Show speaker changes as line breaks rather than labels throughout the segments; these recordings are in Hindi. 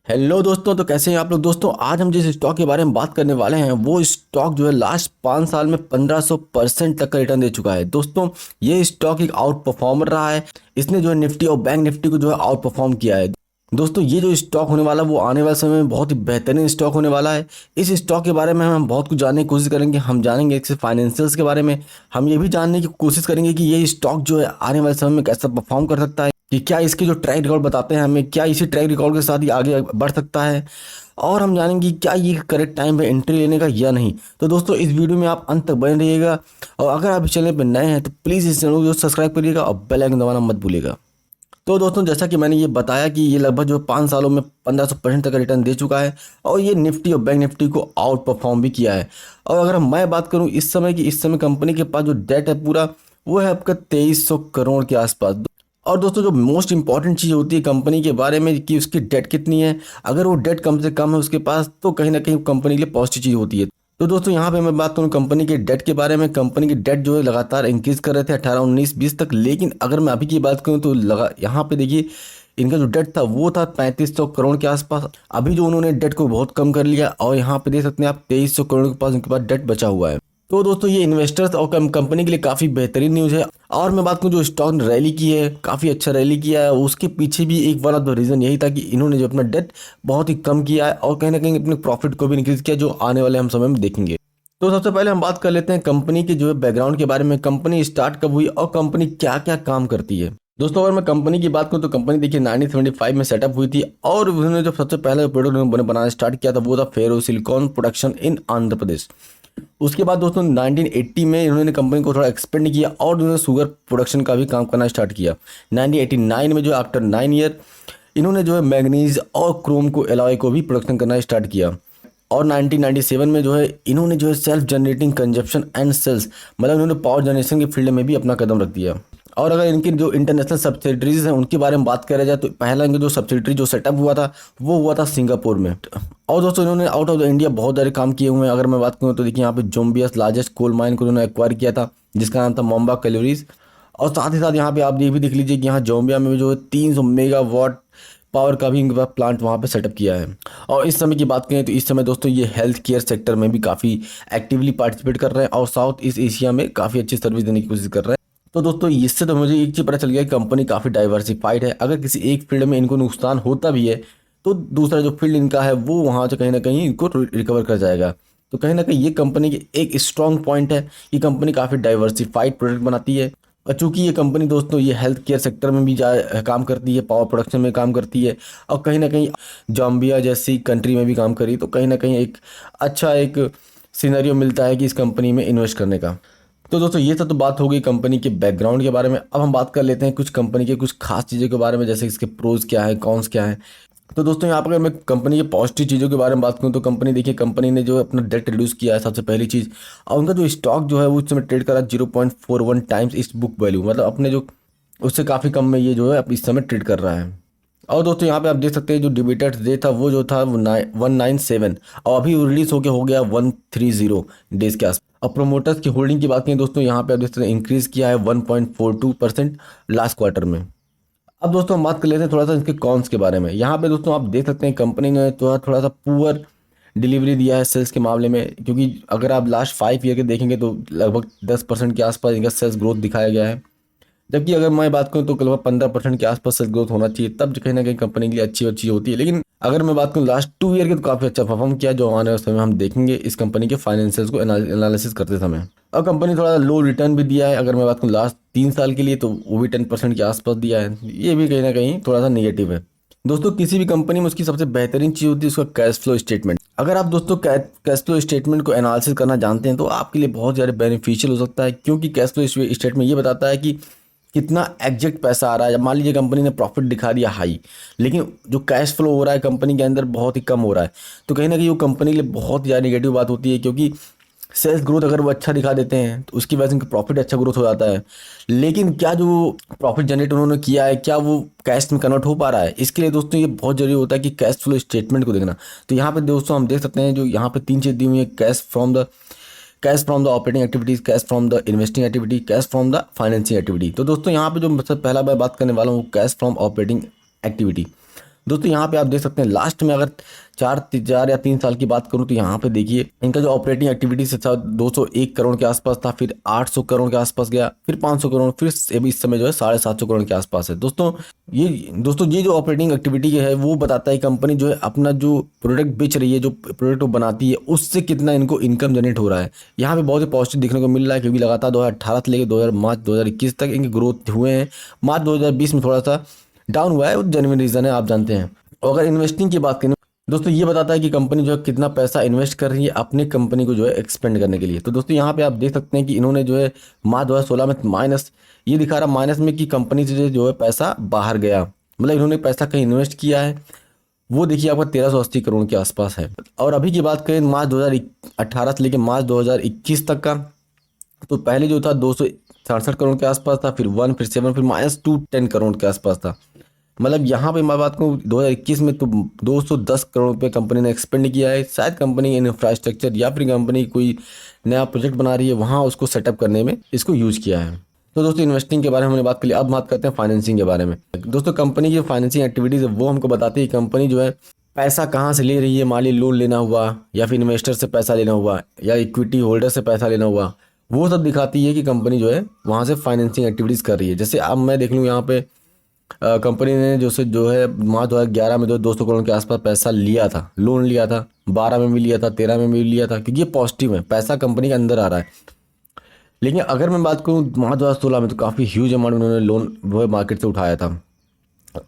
हेलो दोस्तों, तो कैसे हैं आप लोग। दोस्तों आज हम जिस स्टॉक के बारे में बात करने वाले हैं वो स्टॉक जो है लास्ट 5 साल में 1500% तक का रिटर्न दे चुका है। दोस्तों ये स्टॉक एक आउट परफॉर्मर रहा है। इसने जो है निफ्टी और बैंक निफ्टी को जो है आउट परफॉर्म किया है। दोस्तों ये जो स्टॉक होने वाला है वो आने वाले समय में बहुत ही बेहतरीन स्टॉक होने वाला है। इस स्टॉक के बारे में हम बहुत कुछ जानने की कोशिश करेंगे। हम जानेंगे इसके फाइनेंशियल्स के बारे में। हम ये भी जानने की कोशिश करेंगे कि ये स्टॉक जो है आने वाले समय में कैसा परफॉर्म कर सकता है, कि क्या इसके जो ट्रैक रिकॉर्ड बताते हैं हमें, क्या इसी ट्रैक रिकॉर्ड के साथ ही आगे बढ़ सकता है। और हम जानेंगे कि क्या ये करेक्ट टाइम है एंट्री लेने का या नहीं। तो दोस्तों इस वीडियो में आप अंत तक बने रहिएगा। और अगर आप इस चैनल पर नए हैं तो प्लीज़ इस चैनल को सब्सक्राइब करिएगा और बेल आइकन दबाना मत भूलिएगा। तो दोस्तों जैसा कि मैंने ये बताया कि ये लगभग जो 5 सालों में 1500% तक का रिटर्न दे चुका है और ये निफ्टी और बैंक निफ्टी को आउट परफॉर्म भी किया है। और अगर मैं बात करूं इस समय की, इस समय कंपनी के पास जो डेट है पूरा वो है आपका 2300 करोड़ के आसपास। और दोस्तों जो मोस्ट इंपॉर्टेंट चीज़ होती है कंपनी के बारे में कि उसकी डेट कितनी है। अगर वो डेट कम से कम है उसके पास तो कहीं ना कहीं कंपनी के लिए पॉजिटिव चीज़ होती है। तो दोस्तों यहाँ पे मैं बात करूँ कंपनी के डेट के बारे में। कंपनी की डेट जो है लगातार इंक्रीज कर रहे थे 18 19 20 तक, लेकिन अगर मैं अभी की बात करूँ तो लगा यहाँ पे देखिए इनका जो डेट था वो था 3500 करोड़ के आसपास। अभी जो उन्होंने डेट को बहुत कम कर लिया और यहाँ पे देख सकते हैं आप 2300 करोड़ के पास उनके पास डेट बचा हुआ है। तो दोस्तों ये इन्वेस्टर्स और कंपनी के लिए काफ़ी बेहतरीन न्यूज़ है। और मैं बात करूँ जो स्टॉक ने रैली की है, काफ़ी अच्छा रैली किया है, उसके पीछे भी एक वन ऑफ द रीज़न यही था कि इन्होंने जो अपना डेट बहुत ही कम किया है और कहीं ना कहीं अपने प्रॉफिट को भी इंक्रीज किया, जो आने वाले हम समय में देखेंगे। तो सबसे पहले हम बात कर लेते हैं कंपनी के जो है बैकग्राउंड के बारे में। कंपनी स्टार्ट कब हुई और कंपनी क्या क्या काम करती है। दोस्तों अगर मैं कंपनी की बात करूं तो कंपनी देखिए 1975 में सेटअप हुई थी और उन्होंने जो सबसे पहले प्रोडक्ट उन्होंने बनाना स्टार्ट किया था वो था फेरो silicon production in Andhra Pradesh. उसके बाद दोस्तों 1980 में इन्होंने कंपनी को थोड़ा एक्सपेंड किया और उन्होंने शुगर प्रोडक्शन का भी काम करना स्टार्ट किया। 1989 में जो आफ्टर 9 ईयर इन्होंने जो है मैग्नीज और क्रोम को एलॉय को भी प्रोडक्शन करना स्टार्ट किया। और 1997 में जो है इन्होंने जो है self generating consumption and sales, मतलब इन्होंने पावर जनरेशन के फील्ड में भी अपना कदम रख दिया। और अगर इनकी जो इंटरनेशनल सब्सिडरीज हैं उनके बारे में बात करा जाए तो पहला इनका जो सब्सिडरी जो सेटअप हुआ था वो हुआ था सिंगापुर में। और दोस्तों इन्होंने आउट ऑफ द इंडिया बहुत सारे काम किए हुए हैं। अगर मैं बात करूँ तो देखिए यहाँ पे जोम्बियस लार्जेस्ट कोल माइन को उन्होंने एक्वायर किया था जिसका नाम था मोम्बा कैलोरीज। और साथ ही साथ यहाँ पे आप ये भी देख लीजिए कि यहाँ जोम्बिया में जो है 300 मेगावाट पावर का भी इनके पास प्लांट वहाँ पे सेटअप किया है। और इस समय की बात करें तो इस समय दोस्तों ये हेल्थ केयर सेक्टर में भी काफ़ी एक्टिवली पार्टिसिपेट कर रहे हैं और साउथ ईस्ट एशिया में काफ़ी अच्छी सर्विस देने की कोशिश कर रहे हैं। तो दोस्तों इससे तो मुझे एक चीज़ पता चल गया कि कंपनी काफ़ी डाइवर्सिफाइड है। अगर किसी एक फील्ड में इनको नुकसान होता भी है तो दूसरा जो फील्ड इनका है वो वहाँ से कहीं ना कहीं इनको रिकवर कर जाएगा। तो कहीं ना कहीं ये कंपनी की एक स्ट्रॉन्ग पॉइंट है कि कंपनी काफ़ी डाइवर्सिफाइड प्रोडक्ट बनाती है। और चूंकि ये कंपनी दोस्तों ये हेल्थ केयर सेक्टर में भी काम करती है, पावर प्रोडक्शन में काम करती है और कहीं ना कहीं जाम्बिया जैसी कंट्री में भी काम करी, तो कहीं ना कहीं एक अच्छा एक सिनेरियो मिलता है कि इस कंपनी में इन्वेस्ट करने का। तो दोस्तों ये सब तो बात हो गई कंपनी के बैकग्राउंड के बारे में। अब हम बात कर लेते हैं कुछ कंपनी के कुछ खास चीज़ों के बारे में, जैसे इसके प्रोज क्या है, कॉन्स क्या है। तो दोस्तों यहाँ पर अगर मैं कंपनी के पॉजिटिव चीज़ों के बारे में बात करूँ तो कंपनी देखिए कंपनी ने जो है अपना डेट रिड्यूस किया है सबसे पहली चीज़। और उनका जो स्टॉक जो है वो उस समय ट्रेड करा 0.41 टाइम्स इस बुक वैल्यू, मतलब अपने जो उससे काफ़ी कम में ये जो है अब इस समय ट्रेड कर रहा है। और दोस्तों यहाँ पे आप देख सकते हैं जो डिबेटर्स डे था वो जो था वो 197 और अभी रिलीज होके हो गया 130 डेज के आसपास। और प्रोमोटर्स की होल्डिंग की बात करें दोस्तों यहाँ पे आप देख सकते हैं इंक्रीज किया है 1.42% लास्ट क्वार्टर में। अब दोस्तों हम बात कर लेते हैं थोड़ा सा इसके कॉन्स के बारे में। यहाँ पे दोस्तों आप देख सकते हैं कंपनी ने थोड़ा सा पुअर डिलीवरी दिया है सेल्स के मामले में, क्योंकि अगर आप लास्ट 5 ईयर के देखेंगे तो लगभग 10% के आसपास इनका सेल्स ग्रोथ दिखाया गया है। जबकि अगर मैं बात करूँ तो लगभग 15% के आसपास सेल्स ग्रोथ होना चाहिए, तब कहीं ना कहीं कंपनी के लिए अच्छी होती है। लेकिन अगर मैं बात करूँ लास्ट 2 ईयर के तो काफ़ी अच्छा परफॉर्म किया, जो आने वाले समय हम देखेंगे इस कंपनी के फाइनेंशियल्स को एनालिसिस करते समय। और कंपनी थोड़ा लो रिटर्न भी दिया है। अगर मैं बात करूँ लास्ट 3 साल के लिए तो वो भी 10% के आसपास दिया है, ये भी कहीं ना कहीं थोड़ा सा निगेटिव है। दोस्तों किसी भी कंपनी में उसकी सबसे बेहतरीन चीज़ होती है उसका कैश फ्लो स्टेटमेंट। अगर आप दोस्तों कैश फ्लो स्टेटमेंट को एनालिसिस करना जानते हैं तो आपके लिए बहुत ज़्यादा बेनिफिशियल हो सकता है, क्योंकि कैश फ्लो स्टेटमेंट ये बताता है कि कितना एग्जैक्ट पैसा आ रहा है। मान लीजिए कंपनी ने प्रॉफिट दिखा दिया हाई, लेकिन जो कैश फ्लो हो रहा है कंपनी के अंदर बहुत ही कम हो रहा है, तो कहीं ना कहीं वो कंपनी के लिए बहुत ज़्यादा नेगेटिव बात होती है। क्योंकि सेल्स ग्रोथ अगर वो अच्छा दिखा देते हैं तो उसकी वजह से उनका प्रॉफिट अच्छा ग्रोथ हो जाता है, लेकिन क्या जो प्रॉफिट जनरेट उन्होंने किया है क्या वो कैश में कन्वर्ट हो पा रहा है। इसके लिए दोस्तों ये बहुत जरूरी होता है कि कैश फ्लो स्टेटमेंट को देखना। तो यहाँ पे दोस्तों हम देख सकते हैं जो यहाँ पे 3 चीज़ दी हुई है, cash from the operating activities, cash from the investing activity, cash from the financing activity. तो दोस्तों यहाँ पे जो सबसे पहला मैं बात करने वाला हूँ कैश फ्रॉम ऑपरेटिंग एक्टिविटी। दोस्तों यहाँ पे आप देख सकते हैं लास्ट में अगर 4 या 3 साल की बात करूँ तो यहाँ पे देखिए इनका जो ऑपरेटिंग एक्टिविटीज था 201 करोड़ के आसपास था, फिर 800 करोड़ के आसपास गया, फिर 500 करोड़, फिर अभी इस समय जो है 750 करोड़ के आसपास है। दोस्तों ये जो ऑपरेटिंग एक्टिविटी है वो बताता है कंपनी जो है अपना जो प्रोडक्ट बेच रही है, जो प्रोडक्ट वो बनाती है उससे कितना इनको इनकम जनरेट हो रहा है। यहाँ पे बहुत ही पॉजिटिव देखने को मिल रहा है क्योंकि लगातार 2018 से लेकर मार्च 2021 तक इनके ग्रोथ हुए हैं। मार्च 2020 में थोड़ा सा डाउन हुआ है, वो जेन्युइन रीजन है, आप जानते हैं। और अगर इन्वेस्टिंग की बात करें दोस्तों, ये बताता है कि कंपनी जो है कितना पैसा इन्वेस्ट कर रही है अपनी कंपनी को जो है एक्सपेंड करने के लिए। तो दोस्तों यहाँ पे आप देख सकते हैं कि इन्होंने जो है मार्च 2016 में माइनस, ये दिखा रहा माइनस में कि कंपनी से जो है पैसा बाहर गया, मतलब इन्होंने पैसा कहीं इन्वेस्ट किया है, वो देखिए आपका 1380 करोड़ के आसपास है। और अभी की बात करें मार्च 2018 से लेकर मार्च 2021 तक का, तो पहले जो था 267 करोड़ के आसपास था, फिर 1, फिर 7, फिर -210 करोड़ के आसपास था। मतलब यहाँ पे मैं बात करूँ 2021 में तो 210 करोड़ रुपये कंपनी ने एक्सपेंड किया है। शायद कंपनी इंफ्रास्ट्रक्चर या फिर कंपनी कोई नया प्रोजेक्ट बना रही है, वहाँ उसको सेटअप करने में इसको यूज़ किया है। तो दोस्तों इन्वेस्टिंग के बारे में हमने बात कर ली, अब बात करते हैं फाइनेंसिंग के बारे में। दोस्तों कंपनी की फाइनेंसिंग एक्टिविटीज़ है वो हमको बताती है कंपनी जो है पैसा कहाँ से ले रही है, मान ली लोन लेना हुआ या फिर इन्वेस्टर से पैसा लेना हुआ या इक्विटी होल्डर से पैसा लेना हुआ, वो सब दिखाती है कि कंपनी जो है वहाँ से फाइनेंसिंग एक्टिविटीज़ कर रही है। जैसे अब मैं देख लूँ यहाँ पे कंपनी ने जो है मार्च 2011 में जो 200 करोड़ के आसपास पैसा लिया था, लोन लिया था, 12 में भी लिया था, 13 में भी लिया था, क्योंकि ये पॉजिटिव है, पैसा कंपनी के अंदर आ रहा है। लेकिन अगर मैं बात करूँ मार्च 2016 में तो काफ़ी ह्यूज अमाउंट उन्होंने लोन वो है मार्केट से उठाया था।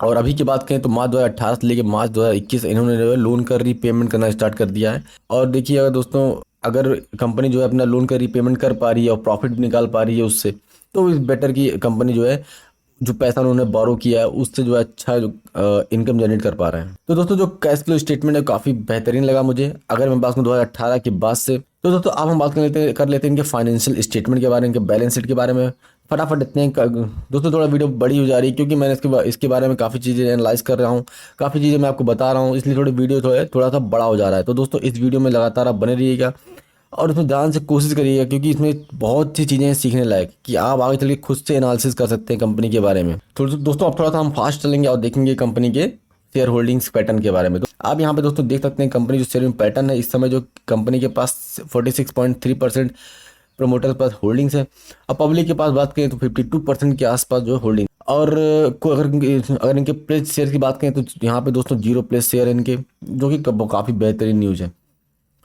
और अभी की बात करें तो मार्च 2018 से लेकर मार्च 2021 इन्होंने जो है लोन का रीपेमेंट करना स्टार्ट कर दिया है। और देखिए अगर दोस्तों अगर कंपनी जो है अपना लोन का रीपेमेंट कर पा रही है और प्रॉफिट भी निकाल पा रही है उससे, तो इस बेटर की कंपनी जो है जो पैसा उन्होंने बोरो किया है उससे जो है अच्छा इनकम जनरेट कर पा रहे हैं। तो दोस्तों जो कैश फ्लो स्टेटमेंट है काफ़ी बेहतरीन लगा मुझे। अगर मैं बात करूँ 2018 के बाद से, तो दोस्तों अब हम बात कर लेते हैं इनके फाइनेंशियल स्टेटमेंट के बारे में, इनके बैलेंस शीट के बारे में। फटाफट देखते हैं। दोस्तों थोड़ा वीडियो बड़ी हो जा रही है क्योंकि मैंने इसके बारे में काफ़ी चीज़ें एनालाइज कर रहा हूँ, काफ़ी चीज़ें मैं आपको बता रहा हूँ, इसलिए थोड़ी वीडियो थोड़ा सा बड़ा हो जा रहा है। तो दोस्तों इस वीडियो में लगातार आप बने रहिएगा और उसमें ध्यान से कोशिश करिएगा क्योंकि इसमें बहुत सी चीज़ें सीखने लायक कि आप आगे चल के खुद से एनालिसिस कर सकते हैं कंपनी के बारे में। तो दोस्तों अब थोड़ा सा हम फास्ट चलेंगे और देखेंगे कंपनी के शेयर होल्डिंग्स पैटर्न के बारे में। तो आप यहाँ पे दोस्तों देख सकते हैं कंपनी जो शेयर पैटर्न है, इस समय जो कंपनी के पास 46.3% प्रमोटर पास होल्डिंग्स है। अब पब्लिक के पास बात करें तो 52% के आसपास जो होल्डिंग। और अगर इनके प्लेस शेयर की बात करें तो यहाँ पे दोस्तों 0 प्लेस शेयर है इनके, जो कि काफ़ी बेहतरीन न्यूज़ है।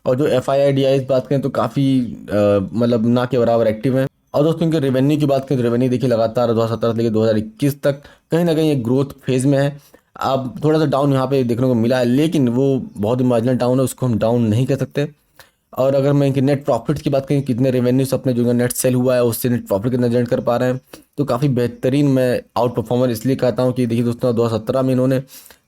और जो FII बात करें तो काफ़ी मतलब ना के बराबर एक्टिव है। और दोस्तों इनके रेवेन्यू की बात करें तो रेवेन्यू देखिए लगातार 2017 से लेकर 2021 तक कहीं ना कहीं एक ग्रोथ फेज में है। अब थोड़ा सा डाउन यहाँ पे देखने को मिला है, लेकिन वो बहुत ही मार्जिनल डाउन है, उसको हम डाउन नहीं कर सकते। और अगर मैं इनके नेट प्रॉफिट की बात करें, कितने रेवेन्यूज अपने जो नेट सेल हुआ है उससे नेट प्रॉफिट कितना जनरेट कर पा रहे हैं, तो काफ़ी बेहतरीन मैं आउट परफॉर्मर इसलिए कहता हूँ कि देखिए दोस्तों 2017 में इन्होंने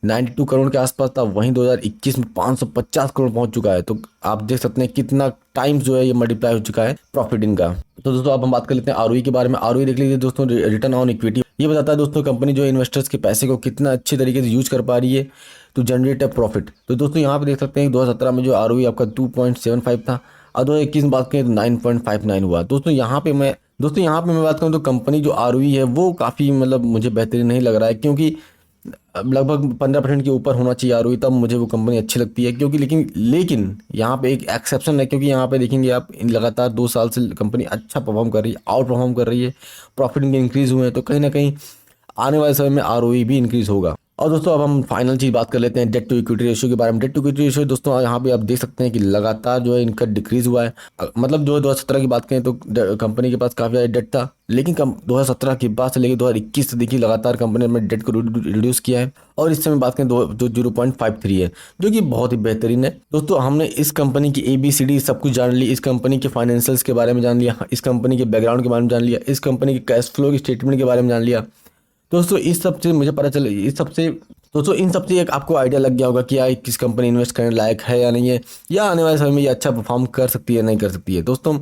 92 करोड़ के आसपास था, वहीं 2021 में 550 करोड़ पहुंच चुका है। तो आप देख सकते हैं कितना टाइम्स जो है ये मल्टीप्लाई हो चुका है प्रॉफिट इनका। तो दोस्तों अब हम बात कर लेते हैं ROE के बारे में। ROE देख लीजिए दोस्तों, रिटर्न ऑन इक्विटी, ये बताता है दोस्तों कंपनी जो इन्वेस्टर्स के पैसे को कितना अच्छे तरीके से यूज कर पा रही है तो जनरेट है प्रॉफिट। तो दोस्तों यहाँ पे देख सकते हैं 2017 में जो ROE आपका 2.75 था और 2021 में बात करें तो 9.59 हुआ। दोस्तों यहाँ पे मैं बात करूँ तो कंपनी जो ROE है वो काफ़ी मतलब मुझे बेहतरीन नहीं लग रहा है, क्योंकि लगभग 15% के ऊपर होना चाहिए ROE, तब मुझे वो कंपनी अच्छी लगती है। क्योंकि लेकिन यहाँ पे एक एक्सेप्शन है, क्योंकि यहाँ पे देखेंगे आप लगातार 2 साल से कंपनी अच्छा परफॉर्म कर रही है, आउट परफॉर्म कर रही है, प्रॉफिट इनके इंक्रीज हुए हैं, तो कहीं ना कहीं आने वाले समय में ROE भी इंक्रीज होगा। और दोस्तों अब हम फाइनल चीज़ बात कर लेते हैं डेट टू इक्विटी रेशियो के बारे में। डेट टू इक्विटी रेशियो दोस्तों यहाँ पे आप देख सकते हैं कि लगातार जो है इनका डिक्रीज हुआ है। मतलब जो 2017 की बात करें तो कंपनी के पास काफ़ी ज़्यादा डेट था, लेकिन 2017 के बाद से लेकर 2021 से देखिए लगातार कंपनी ने डेट को रिड्यूस किया है और इस समय बात करें जो 0.53 है, जो कि बहुत ही बेहतरीन है। दोस्तों हमने इस कंपनी की ABCD सब कुछ जान ली, इस कंपनी के फाइनेंशियल्स के बारे में जान लिया, इस कंपनी के बैकग्राउंड के बारे में जान लिया, इस कंपनी के कैश फ्लो के स्टेटमेंट के बारे में जान लिया। दोस्तों इस सब से मुझे पता चला, दोस्तों इन सब से एक आपको आइडिया लग गया होगा कि यार किस कंपनी इन्वेस्ट करने लायक है या नहीं है, या आने वाले समय में ये अच्छा परफॉर्म कर सकती है नहीं कर सकती है। दोस्तों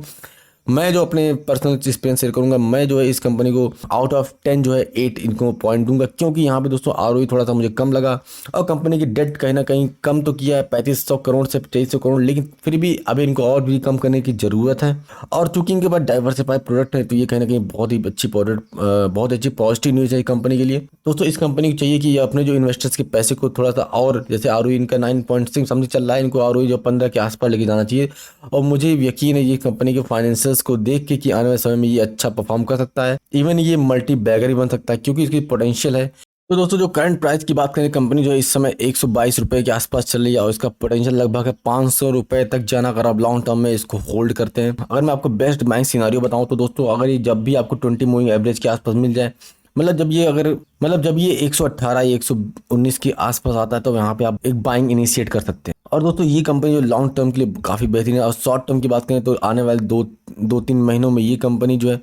मैं जो अपने पर्सनल एक्सपीरियंस शेयर करूंगा, मैं जो है इस कंपनी को आउट ऑफ 10 जो है 8 इनको पॉइंट दूंगा, क्योंकि यहाँ पे दोस्तों आरओई थोड़ा सा मुझे कम लगा और कंपनी की डेट कहीं ना कहीं कम तो किया है 3500 करोड़ से 2300 करोड़, लेकिन फिर भी अभी इनको और भी कम करने की ज़रूरत है। और चूंकि इनके पास डाइवर्सिफाइड प्रोडक्ट है तो ये कहीं ना कहीं बहुत ही अच्छी प्रोडक्ट, बहुत अच्छी पॉजिटिव न्यूज़ है कंपनी के लिए। दोस्तों इस कंपनी को चाहिए कि ये अपने जो इन्वेस्टर्स के पैसे को थोड़ा सा, और जैसे आरओई इनका 9.6 समथिंग चल रहा है, इनको आरओई जो 15 के आसपास लेके जाना चाहिए। और मुझे यकीन है ये कंपनी के फाइनेंशियल्स को देख के कि आने वाले समय में ये अच्छा परफॉर्म कर सकता है, इवन ये मल्टी बैगर ही बन सकता है क्योंकि इसकी पोटेंशियल है। तो दोस्तों जो करंट प्राइस की बात करें, कंपनी जो है इस समय 122 रुपए के आसपास चल रही है और इसका पोटेंशियल लगभग है 500 रुपए तक जाना, अगर आप लॉन्ग टर्म में इसको होल्ड करते हैं। अगर मैं आपको बेस्ट बाइंग सिनारियो बताऊं तो दोस्तों, अगर ये जब भी आपको 20 मूविंग एवरेज के आसपास मिल जाए, जब ये 118 या 119 के आसपास आता है, तो यहाँ पे आप एक बाइंग इनिशिएट कर सकते हैं। और दोस्तों ये कंपनी जो लॉन्ग टर्म के लिए काफ़ी बेहतरीन है। और शॉर्ट टर्म की बात करें तो आने वाले दो तीन महीनों में ये कंपनी जो है,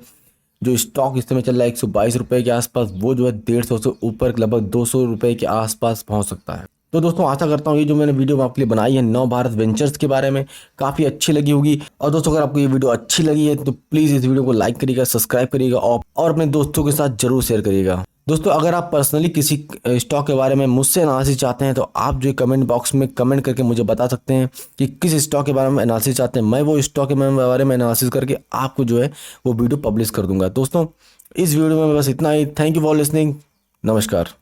जो स्टॉक इस समय चल रहा है 122 रुपए के आसपास, वो जो है 150 से ऊपर लगभग 200 रुपए के आसपास पहुंच सकता है। तो दोस्तों आशा करता हूँ ये जो मैंने वीडियो आपके लिए बनाई है नवभारत वेंचर्स के बारे में, काफ़ी अच्छी लगी होगी। और दोस्तों अगर आपको ये वीडियो अच्छी लगी है तो प्लीज़ इस वीडियो को लाइक करिएगा, सब्सक्राइब करिएगा और अपने दोस्तों के साथ जरूर शेयर करिएगा। दोस्तों अगर आप पर्सनली किसी स्टॉक के बारे में मुझसे एनालिसिस चाहते हैं तो आप जो कमेंट बॉक्स में कमेंट करके मुझे बता सकते हैं कि किस स्टॉक के बारे में एनालिसिस चाहते हैं। मैं वो स्टॉक के बारे में एनालिसिस करके आपको जो है वो वीडियो पब्लिश कर दूंगा। दोस्तों इस वीडियो में बस इतना ही। Thank you for listening. नमस्कार।